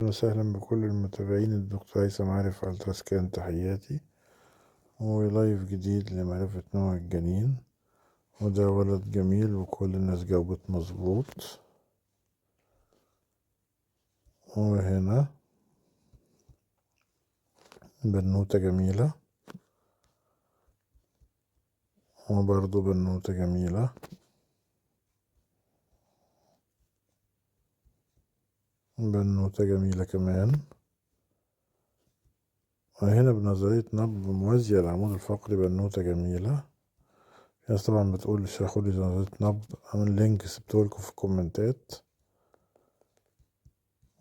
أهلا وسهلا بكل المتابعين. الدكتور هيثم عارف ألتراسكان، تحياتي. ولايف جديد لمعرفة نوع الجنين، وده ولد جميل وكل الناس جاوبت مظبوط. وهنا بنوتة جميلة، وبرضو بنوتة جميلة، بنوتة جميلة كمان. وهنا بنظرية نبض موازية للعمود الفقري بنوتة جميلة. في ناس طبعا بتقول اشرحوا لي نظرية نبض، عامل لينك سبتهولكوا في الكومنتات.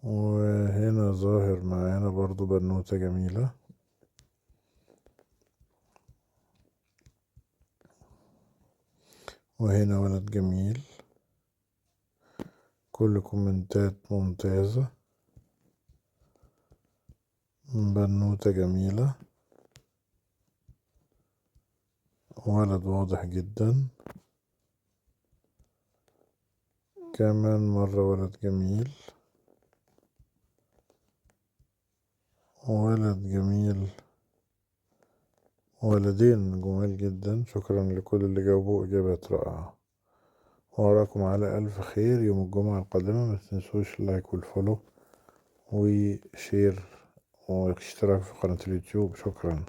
وهنا ظاهر معانا برضو بنوتة جميلة. وهنا ولد جميل، كل كومنتات ممتازة، بنوتة جميلة، ولد واضح جدا، كمان مرة ولد جميل، ولد جميل، ولدين جمال جدا. شكرا لكل اللي جاوبوا إجابات رائعة، وأراكم على ألف خير يوم الجمعة القادمة. ما تنسوش اللايك والفولو وشير واشتراك في قناة اليوتيوب. شكرا.